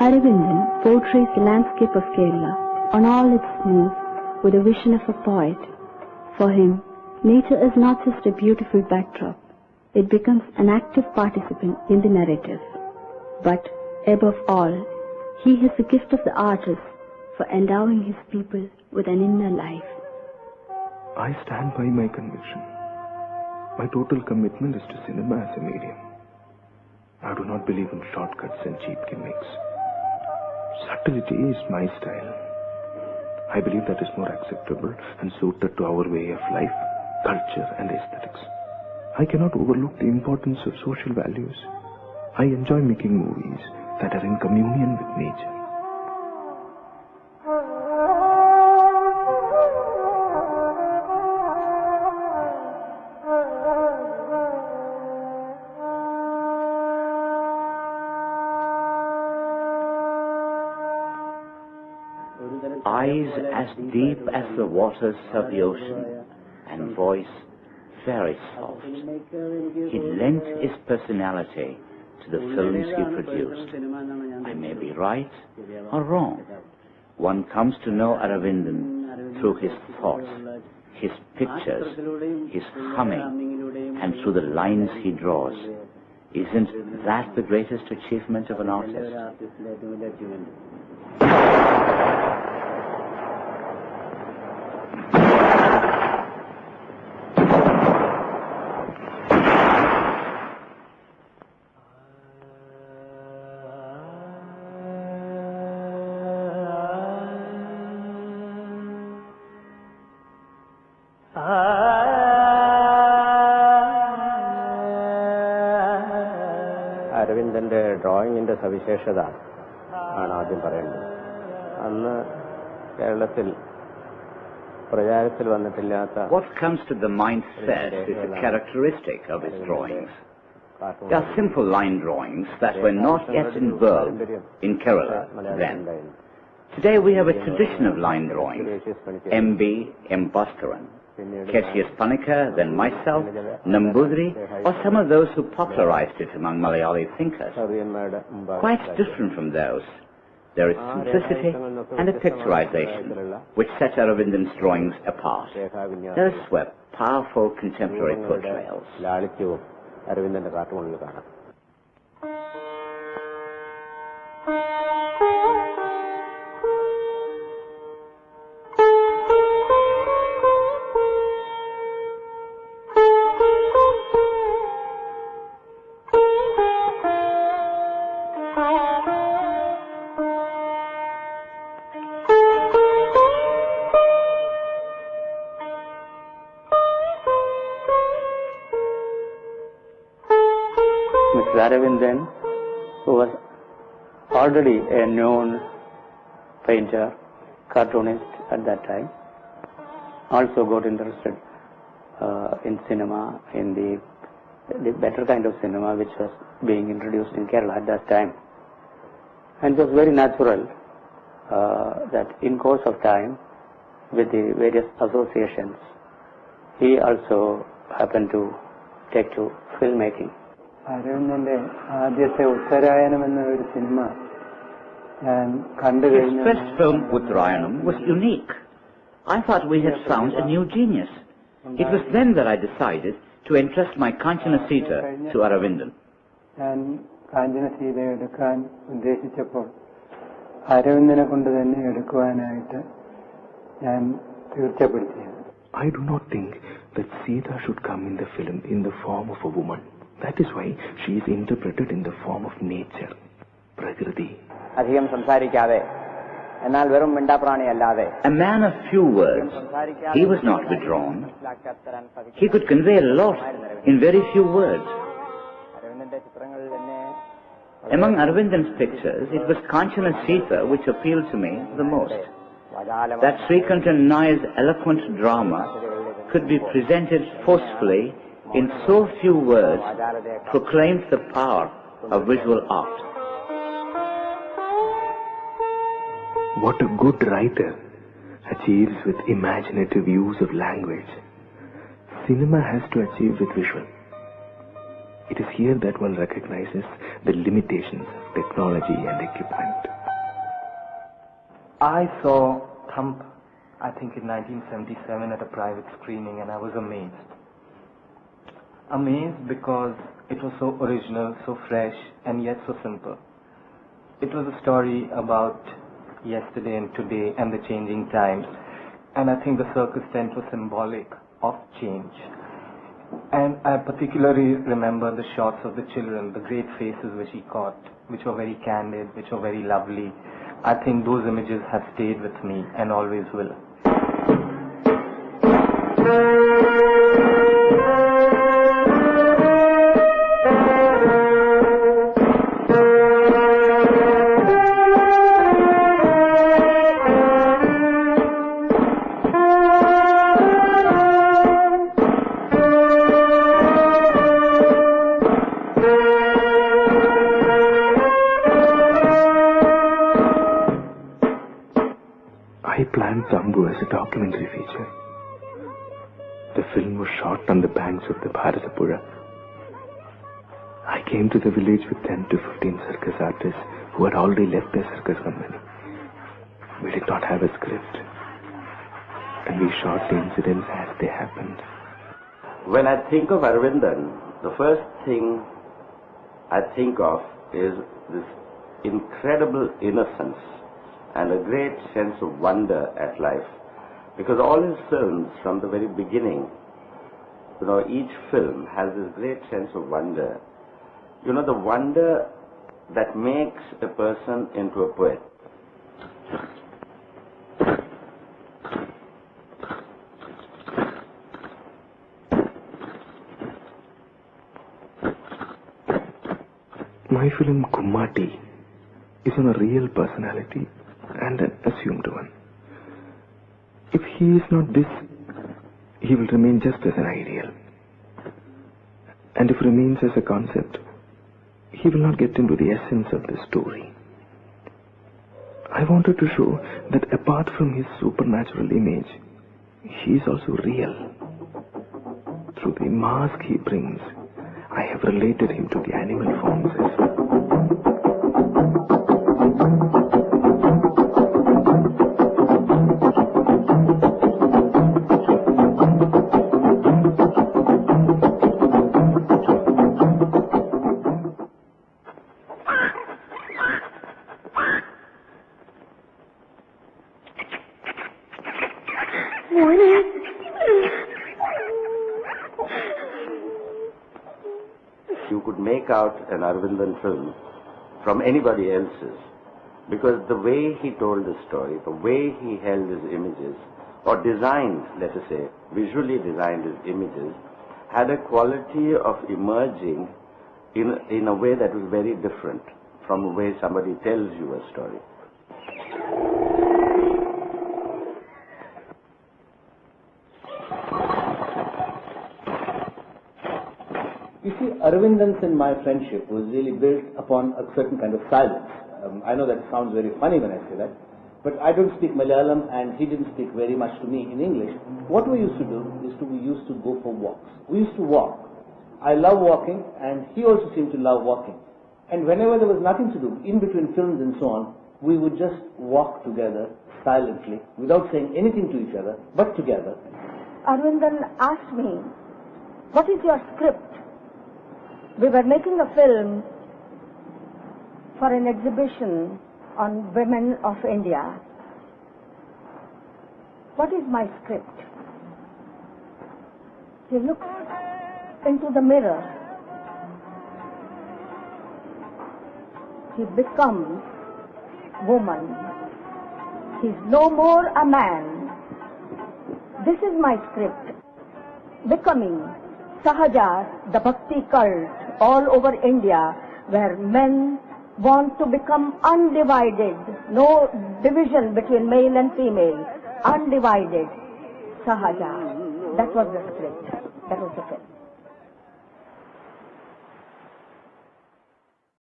Aravindan portrays the landscape of Kerala on all its moods with the vision of a poet. For him, nature is not just a beautiful backdrop, it becomes an active participant in the narrative. But above all, he has the gift of the artist for endowing his people with an inner life. I stand by my conviction. My total commitment is to cinema as a medium. I do not believe in shortcuts and cheap gimmicks. Subtlety is my style. I believe that is more acceptable and suited to our way of life, culture and aesthetics. I cannot overlook the importance of social values. I enjoy making movies that are in communion with nature. Eyes as deep as the waters of the ocean, and voice very soft. He lent his personality to the films he produced. I may be right or wrong. One comes to know Aravindan through his thoughts, his pictures, his humming, and through the lines he draws. Isn't that the greatest achievement of an artist? Aravindante drawing in the Savisheshada ആണ് ആദ്യം പറയേണ്ടത്. അന്ന് കേരളത്തിൽ പ്രചാരത്തിൽ വന്നിട്ടില്ലാത്ത What comes to the mind first is a characteristic of his drawings. They are simple line drawings that were not yet in vogue in Kerala then. Today we have a tradition of line drawing. M.B. M. Bhaskaran, K.C.S. Panikar, then myself, Nambudri, or some of those who popularized it among Malayali thinkers. Quite different from those. There is simplicity and a picturization which set Aravindan's drawings apart. Those were powerful contemporary portrayals. അരവിന്ദന്റെ കാർട്ടൂണിൽ കാണാം. Aravindan, who was already a known painter, cartoonist at that time, also got interested in cinema, in the better kind of cinema which was being introduced in Kerala at that time. And it was very natural that in course of time, with the various associations, he also happened to take to filmmaking. അരവിന്ദന്റെ ആദ്യത്തെ ഉത്തരായനം എന്ന ഒരു cinema ഞാൻ കണ്ടു കഴിഞ്ഞു. His first film, Uttarayanam, was unique. I thought we had found a new genius. It was then that I decided to entrust my Kanchana Sita to Aravindan. ഞാൻ കാഞ്ചന സീത എടുക്കാൻ ഉദ്ദേശിച്ചപ്പോൾ അരവിന്ദനെ കൊണ്ട് തന്നെ എടുക്കുവാനായിട്ട് ഞാൻ തീർച്ചപ്പെടുത്തിയത്. I do not think that Sita should come in the film in the form of a woman. That is why she is interpreted in the form of nature, Prakriti. അധികം സംസാരിക്കാതെ എന്നാൽ വെറും മിണ്ടാപ്രാണിയല്ലാതെ. A man of few words, he was not withdrawn. He could convey a lot in very few words. Among Aravindan's pictures, it was Kanchana Sita which appealed to me the most. That Srikantan Nair's eloquent drama could be presented forcefully in so few words, proclaims the power of visual art. What a good writer achieves with imaginative use of language, cinema has to achieve with visual. It is here that one recognizes the limitations of technology and equipment. I saw Thump, I think in 1977 at a private screening, and I was amazed. Amazed because it was so original, so fresh, and yet so simple. It was a story about yesterday and today and the changing times, and I think the circus tent was symbolic of change. And I particularly remember the shots of the children, the great faces which he caught, which were very candid, which were very lovely. I think those images have stayed with me and always will. I planned Tambu as a documentary feature. The film was shot on the banks of the Bharasapura. I came to the village with 10 to 15 circus artists who had already left their circus company. We did not have a script, and we shot the incidents as they happened. When I think of Aravindan, the first thing I think of is this incredible innocence and a great sense of wonder at life. Because all his films, from the very beginning, each film has this great sense of wonder. The wonder that makes a person into a poet. My film Kummati is on a real personality and an assumed one. If he is not this, he will remain just as an ideal. And if remains as a concept, he will not get into the essence of the story. I wanted to show that apart from his supernatural image, he is also real. Through the mask he brings, I have related him to the animal forms as well. You could make out an Aravindan film from anybody else's, because the way he told the story, the way he held his images, or designed, let us say, visually designed his images, had a quality of emerging in a way that was very different from the way somebody tells you a story. You see, Aravindan's and my friendship was really built upon a certain kind of silence. I know that sounds very funny when I say that, but I don't speak Malayalam and he didn't speak very much to me in English. What we used to do is we used to go for walks. We used to walk. I love walking and he also seemed to love walking. And whenever there was nothing to do, in between films and so on, we would just walk together silently without saying anything to each other, but together. Aravindan asked me, "What is your script?" We were making a film for an exhibition on women of India. What is my script? He looks into the mirror. He becomes woman. He's no more a man. This is my script. Becoming Sahaja, the Bhakti cult all over India, where men want to become undivided, no division between male and female, undivided. Sahaja. That was the script. That was the film.